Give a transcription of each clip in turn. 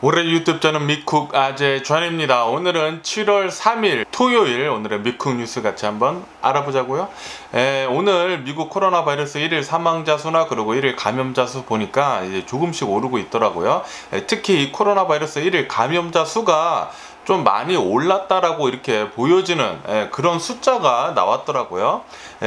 올해 유튜브 저는 미쿡 아재 존입니다. 오늘은 7월 3일 토요일, 오늘의 미쿡 뉴스 같이 한번 알아보자고요. 오늘 미국 코로나 바이러스 1일 사망자 수나 그리고 1일 감염자 수 보니까 이제 조금씩 오르고 있더라고요. 특히 이 코로나 바이러스 1일 감염자 수가 좀 많이 올랐다라고 이렇게 보여지는 그런 숫자가 나왔더라고요.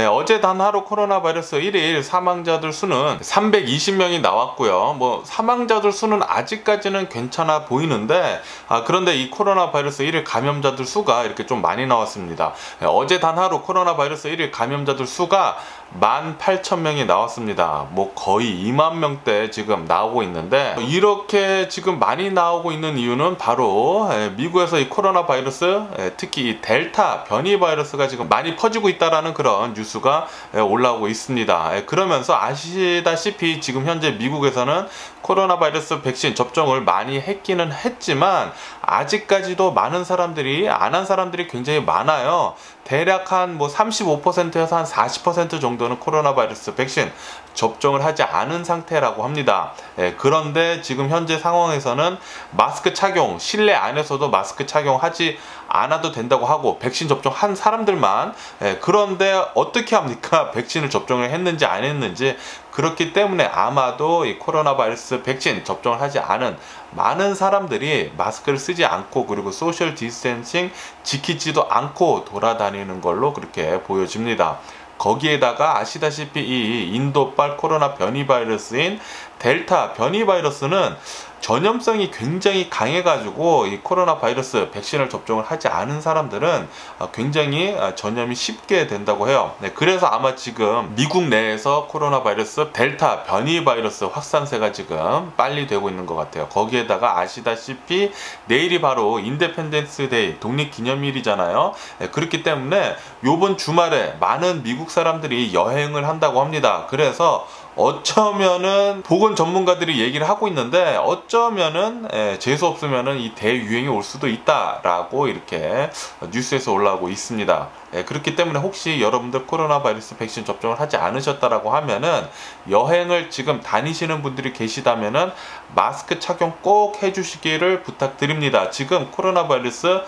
어제 단 하루 코로나 바이러스 1일 사망자들 수는 320명이 나왔고요. 뭐 사망자들 수는 아직까지는 괜찮아 보이는데 그런데 이 코로나 바이러스 1일 감염자들 수가 이렇게 좀 많이 나왔습니다. 어제 단 하루 코로나 바이러스 1일 감염자들 수가 18,000명이 나왔습니다. 뭐 거의 2만 명대 지금 나오고 있는데, 이렇게 지금 많이 나오고 있는 이유는 바로 미국에서 이 코로나 바이러스, 특히 이 델타 변이 바이러스가 지금 많이 퍼지고 있다라는 그런 뉴스가 올라오고 있습니다. 그러면서 아시다시피 지금 현재 미국에서는 코로나 바이러스 백신 접종을 많이 했기는 했지만 아직까지도 많은 사람들이 안 한 사람들이 굉장히 많아요. 대략 한 뭐 35%에서 한 40% 정도는 코로나 바이러스 백신 접종을 하지 않은 상태라고 합니다. 그런데 지금 현재 상황에서는 마스크 착용, 실내 안에서도 마스크 착용하지 않아도 된다고 하고 백신 접종한 사람들만, 그런데 어떻게 합니까? 백신을 접종을 했는지 안 했는지. 그렇기 때문에 아마도 이 코로나 바이러스 백신 접종을 하지 않은 많은 사람들이 마스크를 쓰지 않고 그리고 소셜 디스텐싱 지키지도 않고 돌아다니는 걸로 그렇게 보여집니다. 거기에다가 아시다시피 이 인도발 코로나 변이 바이러스인 델타 변이 바이러스는 전염성이 굉장히 강해가지고 이 코로나 바이러스 백신을 접종을 하지 않은 사람들은 굉장히 전염이 쉽게 된다고 해요. 그래서 아마 지금 미국 내에서 코로나 바이러스 델타 변이 바이러스 확산세가 지금 빨리 되고 있는 것 같아요. 거기에다가 아시다시피 내일이 바로 인디펜던스 데이, 독립기념일이잖아요. 그렇기 때문에 요번 주말에 많은 미국 사람들이 여행을 한다고 합니다. 그래서 어쩌면은 보건 전문가들이 얘기를 하고 있는데, 어쩌면은 재수 없으면은 이 대유행이 올 수도 있다라고 이렇게 뉴스에서 올라오고 있습니다. 그렇기 때문에 혹시 여러분들 코로나 바이러스 백신 접종을 하지 않으셨다라고 하면은, 여행을 지금 다니시는 분들이 계시다면은 마스크 착용 꼭 해주시기를 부탁드립니다. 지금 코로나 바이러스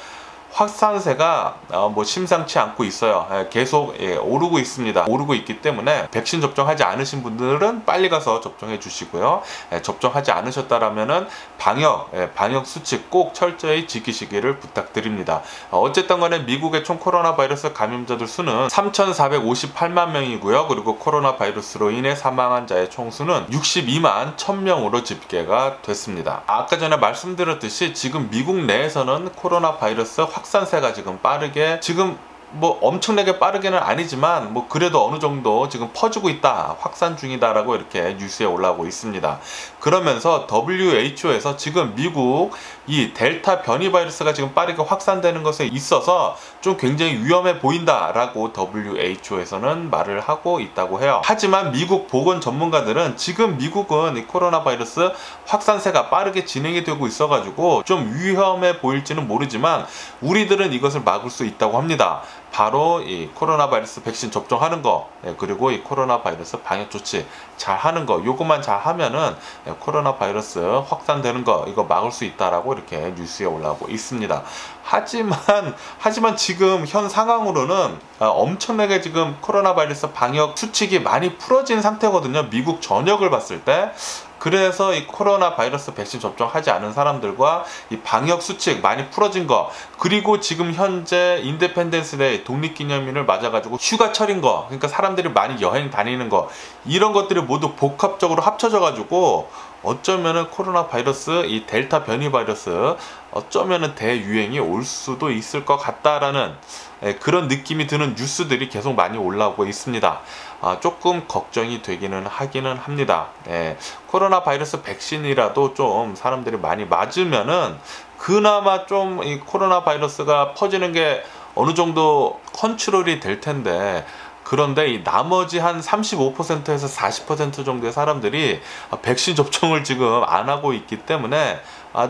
확산세가 뭐 심상치 않고 있어요. 계속 오르고 있습니다. 오르고 있기 때문에 백신 접종하지 않으신 분들은 빨리 가서 접종해 주시고요. 접종하지 않으셨다라면은 방역 수칙 꼭 철저히 지키시기를 부탁드립니다. 어쨌든 간에 미국의 총 코로나 바이러스 감염자들 수는 3,458만 명이고요. 그리고 코로나 바이러스로 인해 사망한 자의 총수는 62만 1000명으로 집계가 됐습니다. 아까 전에 말씀드렸듯이 지금 미국 내에서는 코로나 바이러스 확산세가 지금 빠르게, 지금 뭐 엄청나게 빠르게는 아니지만 뭐 그래도 어느 정도 지금 퍼지고 있다, 확산 중이다라고 이렇게 뉴스에 올라오고 있습니다. 그러면서 WHO에서 지금 미국 이 델타 변이 바이러스가 지금 빠르게 확산되는 것에 있어서 좀 굉장히 위험해 보인다라고 WHO에서는 말을 하고 있다고 해요. 하지만 미국 보건 전문가들은 지금 미국은 이 코로나 바이러스 확산세가 빠르게 진행이 되고 있어가지고 좀 위험해 보일지는 모르지만 우리들은 이것을 막을 수 있다고 합니다. 바로 이 코로나 바이러스 백신 접종하는 거, 그리고 이 코로나 바이러스 방역 조치 잘 하는 거, 요것만 잘 하면은 코로나 바이러스 확산되는 거 이거 막을 수 있다라고 이렇게 뉴스에 올라오고 있습니다. 하지만 지금 현 상황으로는 엄청나게 지금 코로나 바이러스 방역 수칙이 많이 풀어진 상태거든요. 미국 전역을 봤을 때. 그래서 이 코로나 바이러스 백신 접종하지 않은 사람들과 이 방역 수칙 많이 풀어진 거, 그리고 지금 현재 인디펜던스 데이, 독립기념일을 맞아가지고 휴가철인 거, 그러니까 사람들이 많이 여행 다니는 거, 이런 것들이 모두 복합적으로 합쳐져가지고 어쩌면은 코로나 바이러스, 이 델타 변이 바이러스 어쩌면은 대유행이 올 수도 있을 것 같다라는 그런 느낌이 드는 뉴스들이 계속 많이 올라오고 있습니다. 조금 걱정이 되기는 하기는 합니다. 코로나 바이러스 백신이라도 좀 사람들이 많이 맞으면은 그나마 좀 이 코로나 바이러스가 퍼지는 게 어느 정도 컨트롤이 될 텐데, 그런데 이 나머지 한 35%에서 40% 정도의 사람들이 백신 접종을 지금 안 하고 있기 때문에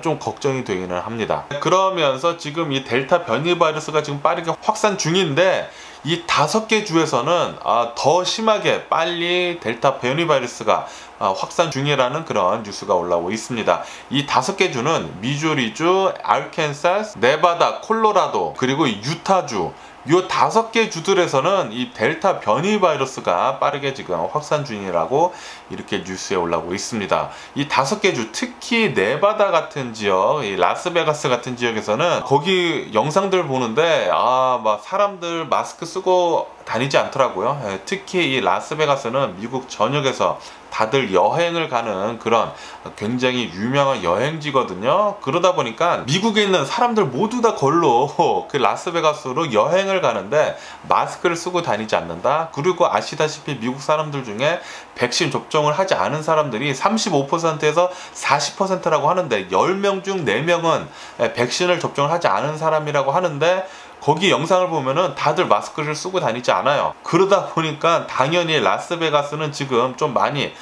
좀 걱정이 되기는 합니다. 그러면서 지금 이 델타 변이 바이러스가 지금 빠르게 확산 중인데, 이 5개 주에서는 더 심하게 빨리 델타 변이 바이러스가 확산 중이라는 그런 뉴스가 올라오고 있습니다. 이 5개 주는 미주리주, 아르칸사스, 네바다, 콜로라도, 그리고 유타주, 요 5개 주들에서는 이 델타 변이 바이러스가 빠르게 지금 확산 중이라고 이렇게 뉴스에 올라오고 있습니다. 이 5개 주, 특히 네바다 같은 지역, 이 라스베가스 같은 지역에서는 거기 영상들 보는데 막 사람들 마스크 쓰고 다니지 않더라고요. 특히 이 라스베가스는 미국 전역에서 다들 여행을 가는 그런 굉장히 유명한 여행지거든요. 그러다 보니까 미국에 있는 사람들 모두 다 걸로 그 라스베가스로 여행을 가는데 마스크를 쓰고 다니지 않는다. 그리고 아시다시피 미국 사람들 중에 백신 접종을 하지 않은 사람들이 35%에서 40%라고 하는데 10명 중 4명은 백신을 접종을 하지 않은 사람이라고 하는데 거기 영상을 보면은 다들 마스크를 쓰고 다니지 않아요. 그러다 보니까 당연히 라스베가스는 지금 좀 많이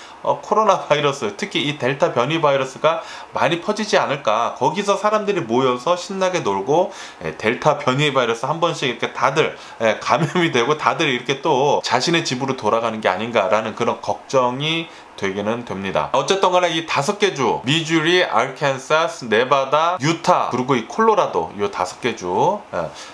코로나 바이러스, 특히 이 델타 변이 바이러스가 많이 퍼지지 않을까. 거기서 사람들이 모여서 신나게 놀고 델타 변이 바이러스 한 번씩 이렇게 다들 감염이 되고 다들 이렇게 또 자신의 집으로 돌아가는 게 아닌가라는 그런 걱정이 되기는 됩니다. 어쨌든 간에 이 5개 주, 미주리, 아르칸사스, 네바다, 유타, 그리고 이 콜로라도, 요 5개 주,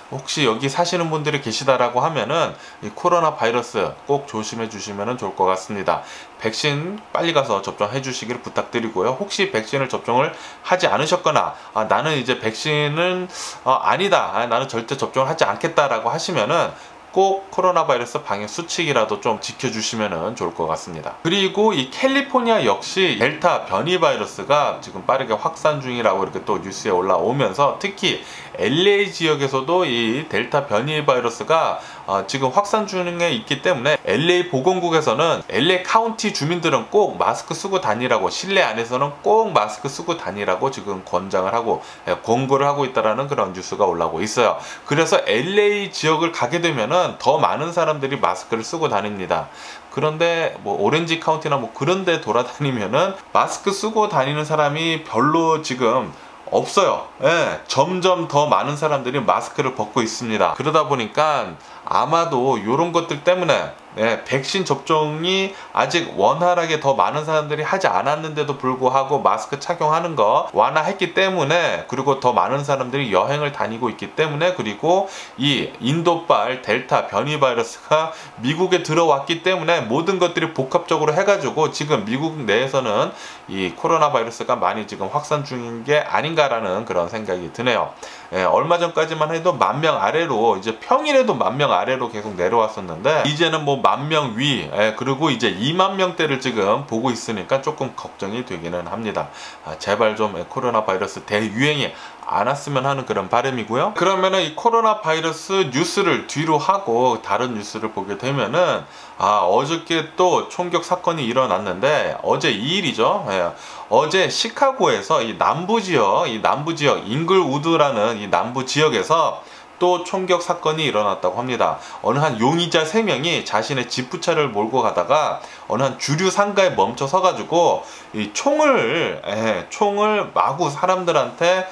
혹시 여기 사시는 분들이 계시다라고 하면은 이 코로나 바이러스 꼭 조심해 주시면 좋을 것 같습니다. 백신 빨리 가서 접종해 주시기를 부탁드리고요. 혹시 백신을 접종을 하지 않으셨거나 나는 이제 백신은 아니다, 나는 절대 접종을 하지 않겠다라고 하시면은 꼭 코로나 바이러스 방역 수칙이라도 좀 지켜주시면 좋을 것 같습니다. 그리고 이 캘리포니아 역시 델타 변이 바이러스가 지금 빠르게 확산 중이라고 이렇게 또 뉴스에 올라오면서 특히 LA 지역에서도 이 델타 변이 바이러스가 지금 확산 중에 있기 때문에 LA 보건국에서는 LA 카운티 주민들은 꼭 마스크 쓰고 다니라고, 실내 안에서는 꼭 마스크 쓰고 다니라고 지금 권장을 하고 권고를 하고 있다라는 그런 뉴스가 올라오고 있어요. 그래서 LA 지역을 가게 되면은 더 많은 사람들이 마스크를 쓰고 다닙니다. 그런데 뭐 오렌지 카운티나 뭐 그런 데 돌아다니면은 마스크 쓰고 다니는 사람이 별로 지금 없어요. 점점 더 많은 사람들이 마스크를 벗고 있습니다. 그러다 보니까 아마도 이런 것들 때문에 백신 접종이 아직 원활하게 더 많은 사람들이 하지 않았는데도 불구하고 마스크 착용하는 거 완화했기 때문에, 그리고 더 많은 사람들이 여행을 다니고 있기 때문에, 그리고 이 인도발 델타 변이 바이러스가 미국에 들어왔기 때문에 모든 것들이 복합적으로 해가지고 지금 미국 내에서는 이 코로나 바이러스가 많이 지금 확산 중인 게 아닌가라는 그런 생각이 드네요. 얼마 전까지만 해도 10,000명 아래로, 이제 평일에도 10,000명 아래로 계속 내려왔었는데 이제는 뭐 10,000명 위, 그리고 이제 20,000명대를 지금 보고 있으니까 조금 걱정이 되기는 합니다. 제발 좀 코로나 바이러스 대유행이 안 왔으면 하는 그런 바람이고요. 그러면은 이 코로나 바이러스 뉴스를 뒤로 하고 다른 뉴스를 보게 되면은 어저께 또 총격 사건이 일어났는데, 어제 2일이죠. 어제 시카고에서 이 남부 지역 잉글우드라는 이 남부 지역에서 또 총격 사건이 일어났다고 합니다. 어느 한 용의자 3명이 자신의 지프차를 몰고 가다가 어느 한 주류 상가에 멈춰 서가지고 이 총을 마구 사람들한테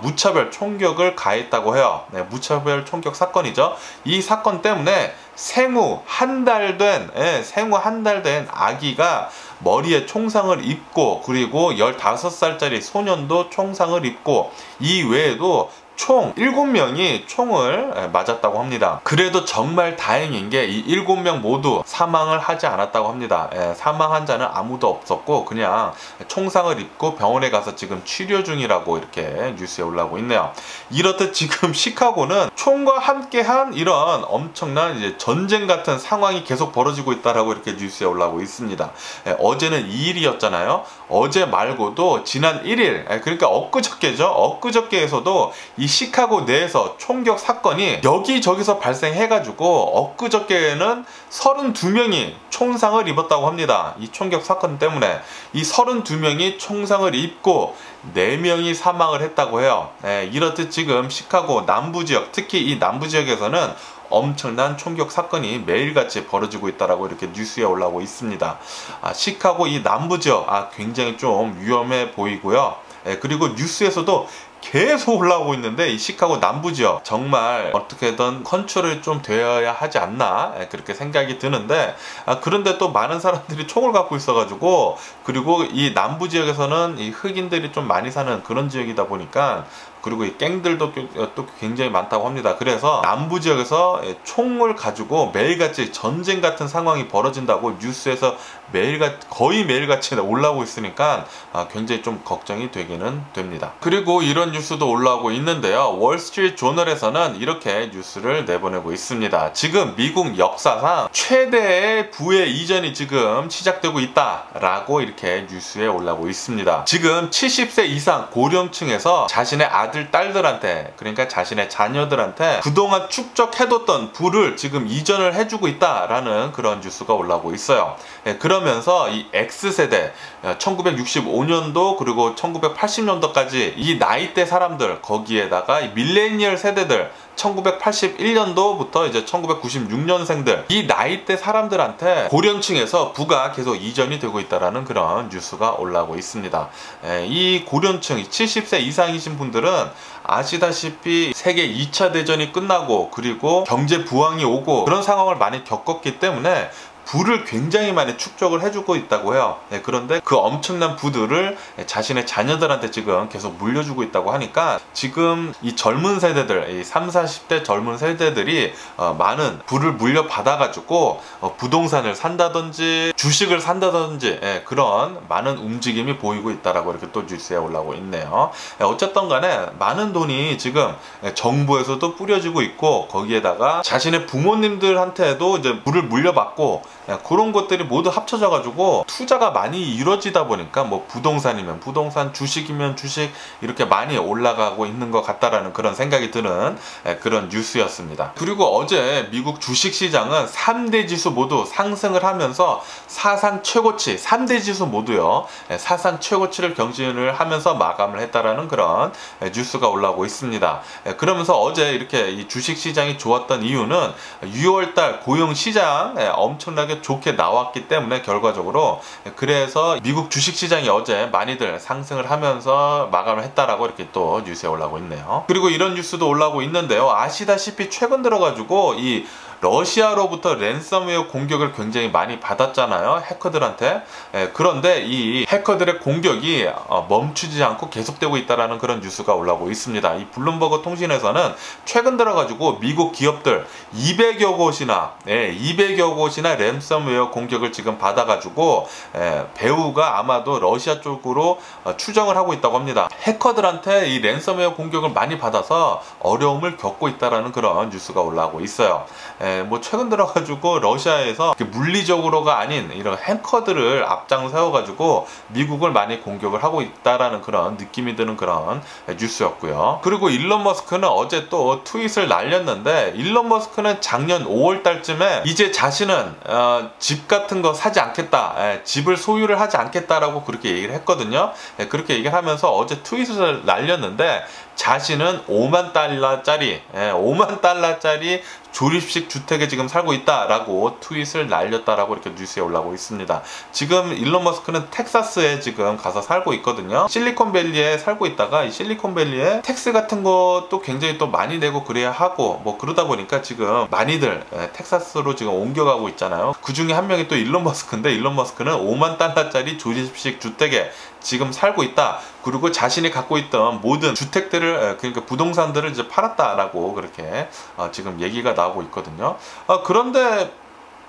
무차별 총격을 가했다고 해요. 무차별 총격 사건이죠. 이 사건 때문에 생후 한 달 된 아기가 머리에 총상을 입고, 그리고 15살짜리 소년도 총상을 입고, 이 외에도 총 7명이 총을 맞았다고 합니다. 그래도 정말 다행인 게 이 7명 모두 사망을 하지 않았다고 합니다. 사망 환자는 아무도 없었고 그냥 총상을 입고 병원에 가서 지금 치료 중이라고 이렇게 뉴스에 올라오고 있네요. 이렇듯 지금 시카고는 총과 함께한 이런 엄청난 이제 전쟁 같은 상황이 계속 벌어지고 있다라고 이렇게 뉴스에 올라오고 있습니다. 어제는 2일이었잖아요. 어제 말고도 지난 1일, 그러니까 엊그저께죠. 엊그저께에서도 이 시카고 내에서 총격 사건이 여기저기서 발생해가지고 엊그저께에는 32명이 총상을 입었다고 합니다. 이 총격 사건 때문에 이 32명이 총상을 입고 4명이 사망을 했다고 해요. 이렇듯 지금 시카고 남부지역, 특히 이 남부지역에서는 엄청난 총격 사건이 매일같이 벌어지고 있다라고 이렇게 뉴스에 올라오고 있습니다. 시카고 이 남부지역 굉장히 좀 위험해 보이고요. 그리고 뉴스에서도 계속 올라오고 있는데 이 시카고 남부 지역 정말 어떻게든 컨트롤이 좀 되어야 하지 않나 그렇게 생각이 드는데, 그런데 또 많은 사람들이 총을 갖고 있어가지고, 그리고 이 남부 지역에서는 이 흑인들이 좀 많이 사는 그런 지역이다 보니까, 그리고 이 갱들도 또 굉장히 많다고 합니다. 그래서 남부 지역에서 총을 가지고 매일같이 전쟁 같은 상황이 벌어진다고 뉴스에서 거의 매일같이 올라오고 있으니까 굉장히 좀 걱정이 되기는 됩니다. 그리고 이런 뉴스도 올라오고 있는데요. 월스트리트 조널에서는 이렇게 뉴스를 내보내고 있습니다. 지금 미국 역사상 최대의 부의 이전이 지금 시작되고 있다라고 이렇게 뉴스에 올라오고 있습니다. 지금 70세 이상 고령층에서 자신의 아들, 딸들한테, 그러니까 자신의 자녀들한테 그동안 축적해뒀던 부를 지금 이전을 해주고 있다라는 그런 뉴스가 올라오고 있어요. 그러면서 이 X세대 1965년도 그리고 1980년도까지 이 나이대 사람들, 거기에다가 이 밀레니얼 세대들 1981년도부터 이제 1996년생들, 이 나이대 사람들한테 고령층에서 부가 계속 이전이 되고 있다라는 그런 뉴스가 올라오고 있습니다. 이 고령층 70세 이상이신 분들은 아시다시피 세계 2차 대전이 끝나고 그리고 경제 부황이 오고 그런 상황을 많이 겪었기 때문에 부를 굉장히 많이 축적을 해주고 있다고 해요. 그런데 그 엄청난 부들을 자신의 자녀들한테 지금 계속 물려주고 있다고 하니까, 지금 이 젊은 세대들, 이 30, 40대 젊은 세대들이 많은 부를 물려받아 가지고 부동산을 산다든지 주식을 산다든지 그런 많은 움직임이 보이고 있다라고 이렇게 또 뉴스에 올라오고 있네요. 어쨌든 간에 많은 돈이 지금 정부에서도 뿌려지고 있고, 거기에다가 자신의 부모님들한테도 이제 부를 물려받고, 그런 것들이 모두 합쳐져 가지고 투자가 많이 이루어지다 보니까 뭐 부동산이면 부동산, 주식이면 주식, 이렇게 많이 올라가고 있는 것 같다라는 그런 생각이 드는 그런 뉴스였습니다. 그리고 어제 미국 주식시장은 3대 지수 모두 상승을 하면서 사상 최고치, 3대 지수 모두요 사상 최고치를 경신을 하면서 마감을 했다라는 그런 뉴스가 올라오고 있습니다. 그러면서 어제 이렇게 이 주식시장이 좋았던 이유는 6월달 고용시장 엄청나게 좋게 나왔기 때문에, 결과적으로 그래서 미국 주식시장이 어제 많이들 상승을 하면서 마감을 했다라고 이렇게 또 뉴스에 올라오고 있네요. 그리고 이런 뉴스도 올라오고 있는데요. 아시다시피 최근 들어가지고 이 러시아로부터 랜섬웨어 공격을 굉장히 많이 받았잖아요, 해커들한테. 그런데 이 해커들의 공격이 멈추지 않고 계속되고 있다는 그런 뉴스가 올라오고 있습니다. 이 블룸버그 통신에서는 최근 들어가지고 미국 기업들 200여 곳이나 200여 곳이나 랜섬웨어 공격을 지금 받아가지고 배후가 아마도 러시아 쪽으로 추정을 하고 있다고 합니다. 해커들한테 이 랜섬웨어 공격을 많이 받아서 어려움을 겪고 있다는 그런 뉴스가 올라오고 있어요. 뭐 최근 들어가지고 러시아에서 물리적으로가 아닌 이런 해커들을 앞장 세워가지고 미국을 많이 공격을 하고 있다라는 그런 느낌이 드는 그런 뉴스였고요. 그리고 일론 머스크는 어제 또 트윗을 날렸는데, 일론 머스크는 작년 5월 달쯤에 이제 자신은 집 같은 거 사지 않겠다, 집을 소유를 하지 않겠다라고 그렇게 얘기를 했거든요. 그렇게 얘기를 하면서 어제 트윗을 날렸는데, 자신은 5만 달러짜리 조립식 주택에 지금 살고 있다라고 트윗을 날렸다라고 이렇게 뉴스에 올라오고 있습니다. 지금 일론 머스크는 텍사스에 지금 가서 살고 있거든요. 실리콘밸리에 살고 있다가 이 실리콘밸리에 텍스 같은 것도 굉장히 또 많이 내고 그래야 하고, 뭐 그러다 보니까 지금 많이들 텍사스로 지금 옮겨가고 있잖아요. 그 중에 한 명이 또 일론 머스크인데, 일론 머스크는 5만 달러짜리 조립식 주택에 지금 살고 있다. 그리고 자신이 갖고 있던 모든 주택들을, 그러니까 부동산들을 이제 팔았다라고 그렇게 지금 얘기가 나오고 있거든요. 그런데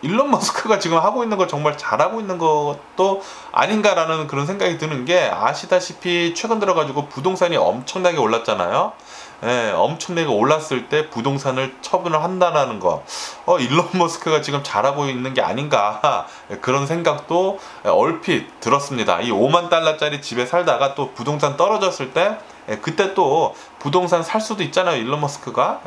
일론 머스크가 지금 하고 있는 걸 정말 잘하고 있는 것도 아닌가라는 그런 생각이 드는 게, 아시다시피 최근 들어가지고 부동산이 엄청나게 올랐잖아요. 엄청나게 올랐을 때 부동산을 처분을 한다는 거, 일론 머스크가 지금 잘하고 있는 게 아닌가, 그런 생각도 얼핏 들었습니다. 이 5만 달러짜리 집에 살다가 또 부동산 떨어졌을 때 그때 또 부동산 살 수도 있잖아요, 일론 머스크가.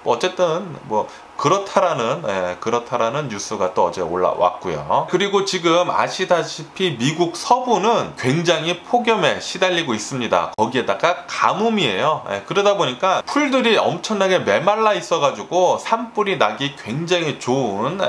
뭐 어쨌든 뭐 그렇다라는 뉴스가 또 어제 올라왔고요. 그리고 지금 아시다시피 미국 서부는 굉장히 폭염에 시달리고 있습니다. 거기에다가 가뭄이에요. 그러다 보니까 풀들이 엄청나게 메말라 있어가지고 산불이 나기 굉장히 좋은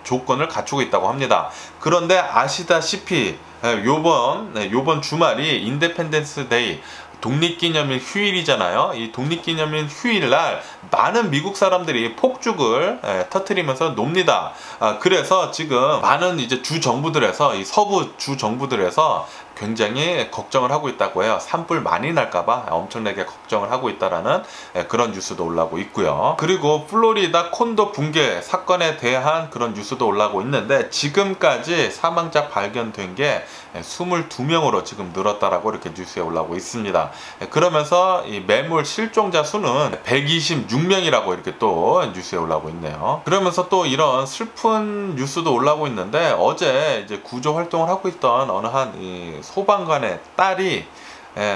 조건을 갖추고 있다고 합니다. 그런데 아시다시피 요번 주말이 인디펜던스 데이, 독립기념일 휴일이잖아요. 이 독립기념일 휴일날 많은 미국 사람들이 폭죽을 터뜨리면서 놉니다. 그래서 지금 많은 이제 주 정부들에서, 이 서부 주 정부들에서 굉장히 걱정을 하고 있다고 해요. 산불 많이 날까봐 엄청나게 걱정을 하고 있다라는 그런 뉴스도 올라오고 있고요. 그리고 플로리다 콘도 붕괴 사건에 대한 그런 뉴스도 올라오고 있는데, 지금까지 사망자 발견된 게 22명으로 지금 늘었다라고 이렇게 뉴스에 올라오고 있습니다. 그러면서 이 매몰 실종자 수는 126명이라고 이렇게 또 뉴스에 올라오고 있네요. 그러면서 또 이런 슬픈 뉴스도 올라오고 있는데, 어제 이제 구조 활동을 하고 있던 어느 한 소방관의 딸이,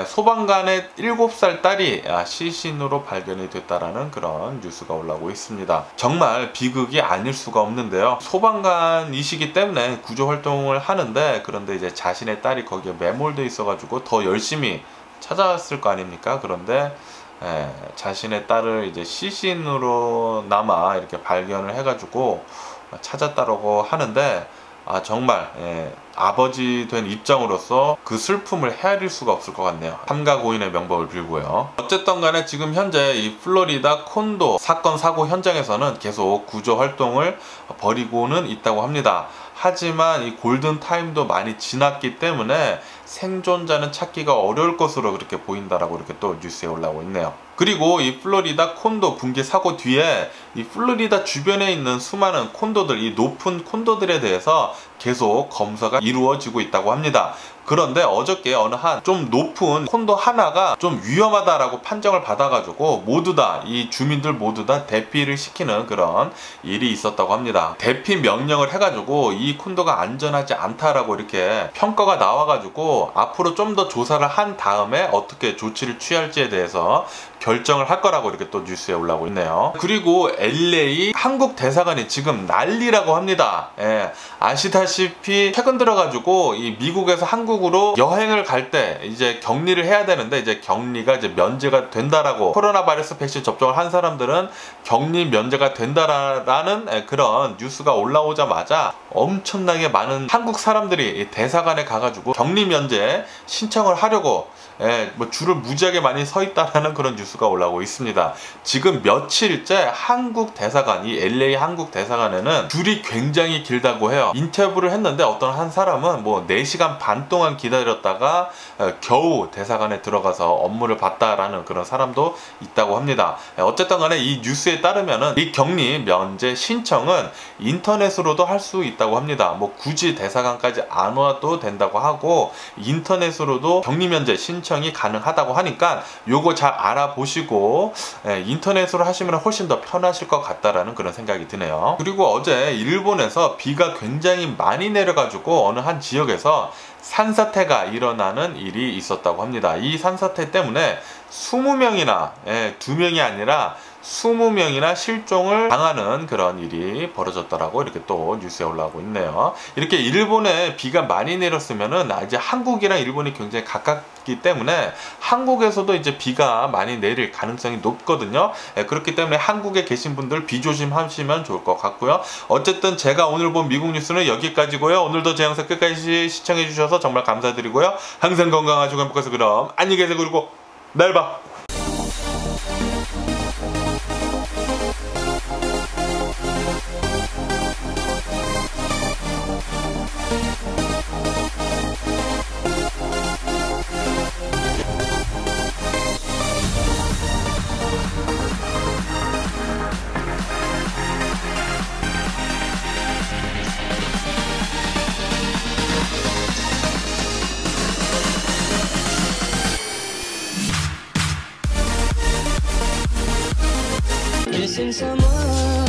소방관의 7살 딸이 시신으로 발견이 됐다라는 그런 뉴스가 올라오고 있습니다. 정말 비극이 아닐 수가 없는데요. 소방관이시기 때문에 구조 활동을 하는데, 그런데 이제 자신의 딸이 거기에 매몰돼 있어가지고 더 열심히 찾아왔을 거 아닙니까? 그런데 자신의 딸을 이제 시신으로 남아 이렇게 발견을 해가지고 찾았다라고 하는데, 정말 아버지 된 입장으로서 그 슬픔을 헤아릴 수가 없을 것 같네요. 삼가 고인의 명복을 빌고요. 어쨌든 간에 지금 현재 이 플로리다 콘도 사건 사고 현장에서는 계속 구조 활동을 벌이고는 있다고 합니다. 하지만 이 골든타임도 많이 지났기 때문에 생존자는 찾기가 어려울 것으로 그렇게 보인다라고 이렇게 또 뉴스에 올라오고 있네요. 그리고 이 플로리다 콘도 붕괴 사고 뒤에 이 플로리다 주변에 있는 수많은 콘도들, 이 높은 콘도들에 대해서 계속 검사가 이루어지고 있다고 합니다. 그런데 어저께 어느 한 좀 높은 콘도 하나가 좀 위험하다라고 판정을 받아가지고 모두 다, 이 주민들 모두 다 대피를 시키는 그런 일이 있었다고 합니다. 대피 명령을 해가지고 이 콘도가 안전하지 않다라고 이렇게 평가가 나와가지고 앞으로 좀 더 조사를 한 다음에 어떻게 조치를 취할지에 대해서 결정을 할 거라고 이렇게 또 뉴스에 올라오고 있네요. 그리고 LA 한국 대사관이 지금 난리라고 합니다. 아시다시피 최근 들어가지고 이 미국에서 한국으로 여행을 갈 때 이제 격리를 해야 되는데, 이제 격리가 이제 면제가 된다라고, 코로나 바이러스 백신 접종을 한 사람들은 격리 면제가 된다라는 그런 뉴스가 올라오자마자 엄청나게 많은 한국 사람들이 대사관에 가가지고 격리 면제 신청을 하려고 뭐 줄을 무지하게 많이 서 있다라는 그런 뉴스가 올라오고 있습니다. 지금 며칠째 한국 대사관, 이 LA 한국 대사관에는 줄이 굉장히 길다고 해요. 인터뷰를 했는데 어떤 한 사람은 뭐 4시간 반 동안 기다렸다가 겨우 대사관에 들어가서 업무를 봤다라는 그런 사람도 있다고 합니다. 어쨌든 간에 이 뉴스에 따르면은 이 격리 면제 신청은 인터넷으로도 할 수 있다고 합니다. 뭐 굳이 대사관까지 안 와도 된다고 하고, 인터넷으로도 격리 면제 신청이 가능하다고 하니까 요거 잘 알아보시고 인터넷으로 하시면 훨씬 더 편하실 것 같다라는 그런 생각이 드네요. 그리고 어제 일본에서 비가 굉장히 많이 내려가지고 어느 한 지역에서 산사태가 일어나는 일이 있었다고 합니다. 이 산사태 때문에 20명이나 2명이 아니라 20명이나 실종을 당하는 그런 일이 벌어졌다라고 이렇게 또 뉴스에 올라오고 있네요. 이렇게 일본에 비가 많이 내렸으면은 이제 한국이랑 일본이 굉장히 가깝기 때문에 한국에서도 이제 비가 많이 내릴 가능성이 높거든요. 그렇기 때문에 한국에 계신 분들 비 조심하시면 좋을 것 같고요. 어쨌든 제가 오늘 본 미국 뉴스는 여기까지고요. 오늘도 제 영상 끝까지 시청해 주셔서 정말 감사드리고요. 항상 건강하시고 행복해서 그럼 안녕히 계세요. 그리고 내일 봐. Missing someone